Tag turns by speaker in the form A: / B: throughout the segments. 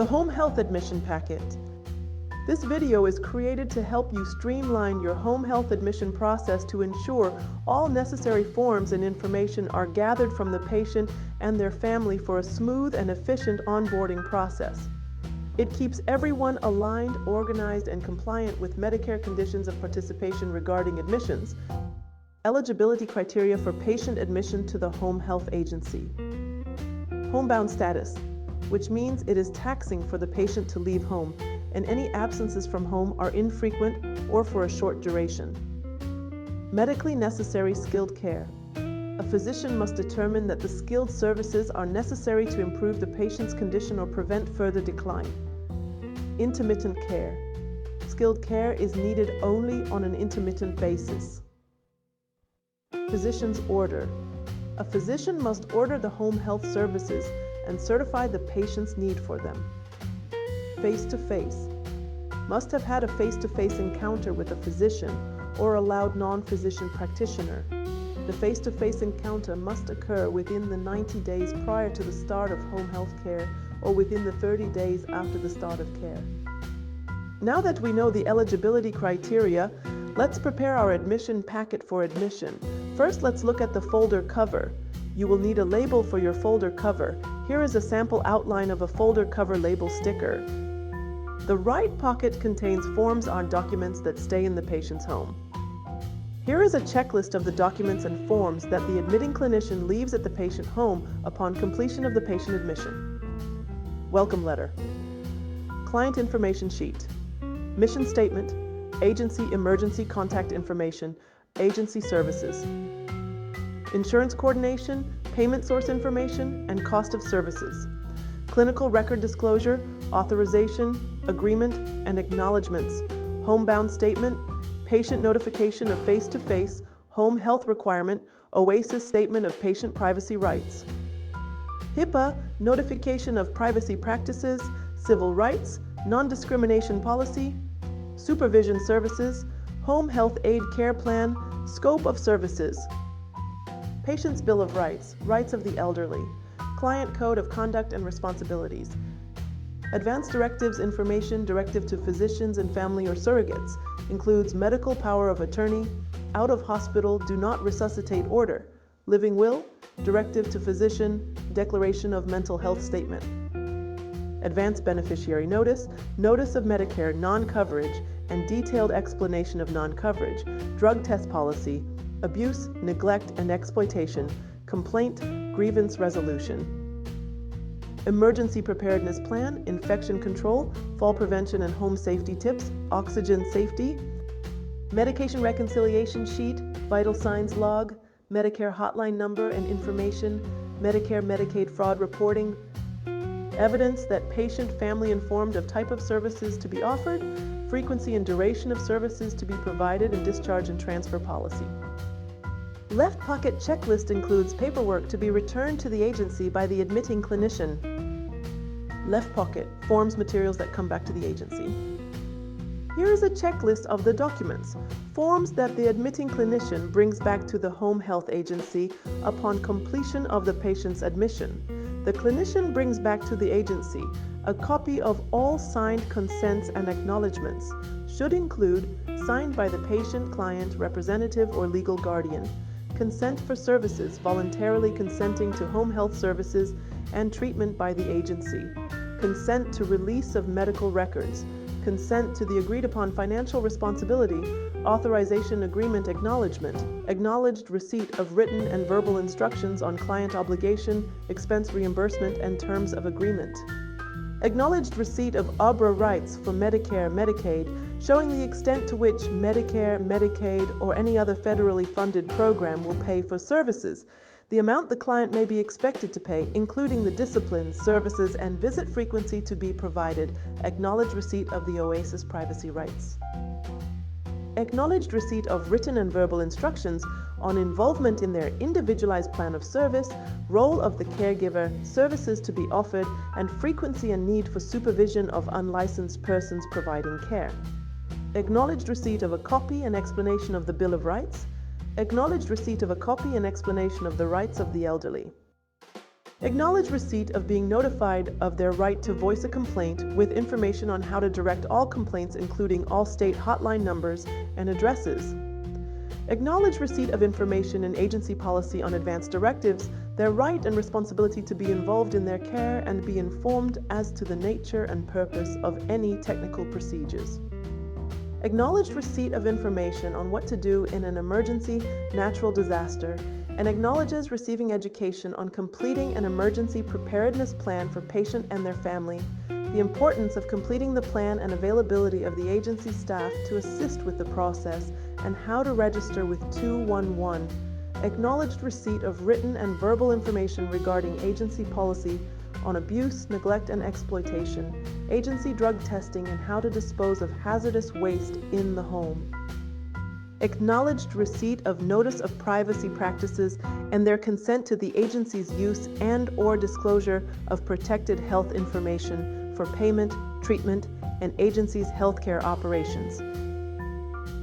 A: The Home Health Admission Packet. This video is created to help you streamline your home health admission process to ensure all necessary forms and information are gathered from the patient and their family for a smooth and efficient onboarding process. It keeps everyone aligned, organized, and compliant with Medicare Conditions of Participation regarding admissions. Eligibility criteria for patient admission to the home health agency. Homebound status, which means it is taxing for the patient to leave home, and any absences from home are infrequent or for a short duration. Medically necessary skilled care. A physician must determine that the skilled services are necessary to improve the patient's condition or prevent further decline. Intermittent care. Skilled care is needed only on an intermittent basis. Physician's order. A physician must order the home health services and certify the patient's need for them. Face-to-face. Must have had a face-to-face encounter with a physician or allowed non-physician practitioner. The face-to-face encounter must occur within the 90 days prior to the start of home health care or within the 30 days after the start of care. Now that we know the eligibility criteria, let's prepare our admission packet for admission. First, let's look at the folder cover. You will need a label for your folder cover. Here is a sample outline of a folder cover label sticker. The right pocket contains forms or documents that stay in the patient's home. Here is a checklist of the documents and forms that the admitting clinician leaves at the patient home upon completion of the patient admission. Welcome letter. Client information sheet. Mission statement. Agency emergency contact information. Agency services. Insurance coordination, payment source information, and cost of services. Clinical record disclosure, authorization, agreement, and acknowledgments. Homebound statement, patient notification of face-to-face, home health requirement, OASIS statement of patient privacy rights. HIPAA, notification of privacy practices, civil rights, non-discrimination policy, supervision services, home health aid care plan, scope of services. Patient's Bill of Rights, rights of the elderly, client code of conduct and responsibilities. Advanced directives information directive to physicians and family or surrogates, includes medical power of attorney, out of hospital do not resuscitate order, living will, directive to physician, declaration of mental health statement. Advanced beneficiary notice, notice of Medicare non-coverage and detailed explanation of non-coverage, drug test policy, abuse, neglect, and exploitation, complaint, grievance resolution. Emergency preparedness plan, infection control, fall prevention and home safety tips, oxygen safety, medication reconciliation sheet, vital signs log, Medicare hotline number and information, Medicare Medicaid fraud reporting, evidence that patient family informed of type of services to be offered, frequency and duration of services to be provided, and discharge and transfer policy. Left pocket checklist includes paperwork to be returned to the agency by the admitting clinician. Left pocket, forms materials that come back to the agency. Here is a checklist of the documents, forms that the admitting clinician brings back to the home health agency upon completion of the patient's admission. The clinician brings back to the agency a copy of all signed consents and acknowledgments, should include signed by the patient, client, representative, or legal guardian, consent for services voluntarily consenting to home health services and treatment by the agency, consent to release of medical records, consent to the agreed upon financial responsibility, authorization agreement acknowledgment, acknowledged receipt of written and verbal instructions on client obligation, expense reimbursement, and terms of agreement. Acknowledged receipt of OBRA rights for Medicare, Medicaid, showing the extent to which Medicare, Medicaid, or any other federally funded program will pay for services, the amount the client may be expected to pay, including the disciplines, services, and visit frequency to be provided, acknowledged receipt of the OASIS privacy rights. Acknowledged receipt of written and verbal instructions on involvement in their individualized plan of service, role of the caregiver, services to be offered, and frequency and need for supervision of unlicensed persons providing care. Acknowledged receipt of a copy and explanation of the Bill of Rights. Acknowledged receipt of a copy and explanation of the rights of the elderly. Acknowledge receipt of being notified of their right to voice a complaint with information on how to direct all complaints, including all state hotline numbers and addresses. Acknowledge receipt of information in agency policy on advanced directives, their right and responsibility to be involved in their care and be informed as to the nature and purpose of any technical procedures. Acknowledged receipt of information on what to do in an emergency natural disaster, and acknowledges receiving education on completing an emergency preparedness plan for patient and their family, the importance of completing the plan and availability of the agency staff to assist with the process, and how to register with 211. Acknowledged receipt of written and verbal information regarding agency policy on abuse, neglect, and exploitation, agency drug testing, and how to dispose of hazardous waste in the home. Acknowledged receipt of notice of privacy practices and their consent to the agency's use and/or disclosure of protected health information for payment, treatment, and agency's healthcare operations.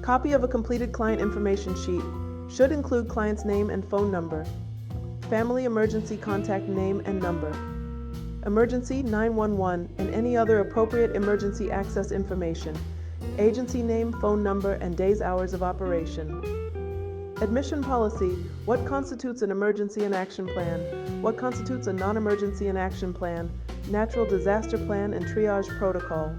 A: Copy of a completed client information sheet should include client's name and phone number, family emergency contact name and number, emergency 911 and any other appropriate emergency access information, agency name, phone number, and days hours of operation. Admission policy: what constitutes an emergency and action plan, what constitutes a non-emergency and action plan, natural disaster plan, and triage protocol.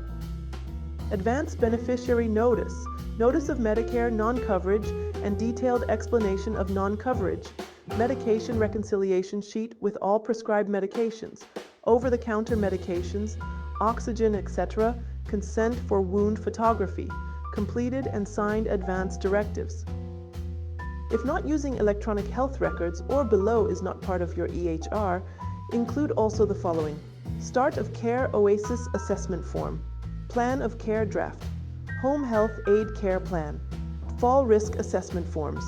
A: Advanced beneficiary notice: notice of Medicare non-coverage and detailed explanation of non-coverage, medication reconciliation sheet with all prescribed medications, over-the-counter medications, oxygen, etc., consent for wound photography, completed and signed advance directives. If not using electronic health records or below is not part of your EHR, include also the following: Start of Care OASIS Assessment Form, Plan of Care Draft, Home Health Aid Care Plan, Fall Risk Assessment Forms,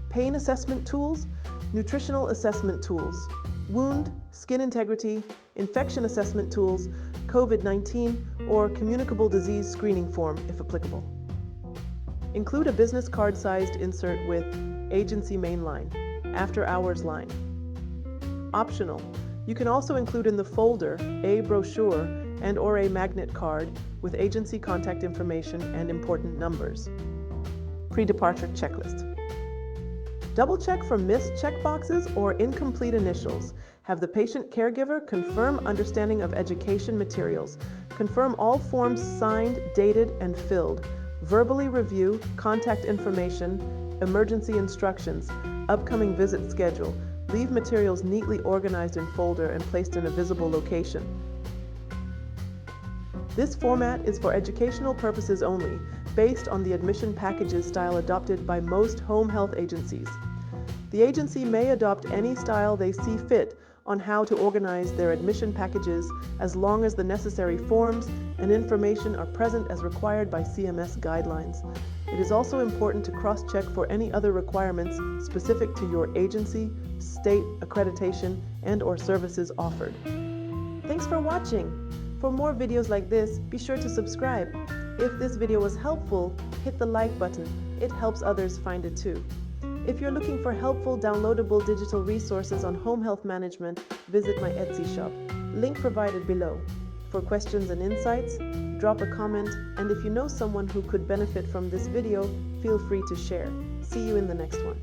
A: Pain Assessment Tools, Nutritional Assessment Tools, Wound, Skin Integrity, Infection Assessment Tools, COVID-19, or Communicable Disease Screening Form, if applicable. Include a business card-sized insert with Agency Main Line, After Hours Line. Optional, you can also include in the folder a brochure and/or a magnet card with agency contact information and important numbers. Pre-departure checklist. Double-check for missed checkboxes or incomplete initials. Have the patient caregiver confirm understanding of education materials. Confirm all forms signed, dated, and filled. Verbally review contact information, emergency instructions, upcoming visit schedule. Leave materials neatly organized in folder and placed in a visible location. This format is for educational purposes only, based on the admission packages style adopted by most home health agencies. The agency may adopt any style they see fit on how to organize their admission packages, as long as the necessary forms and information are present as required by CMS guidelines. It is also important to cross-check for any other requirements specific to your agency, state accreditation, and/or services offered. Thanks for watching. For more videos like this, be sure to subscribe. If this video was helpful, hit the like button. It helps others find it too. If you're looking for helpful downloadable digital resources on home health management, visit my Etsy shop. Link provided below. For questions and insights, drop a comment, and if you know someone who could benefit from this video, feel free to share. See you in the next one.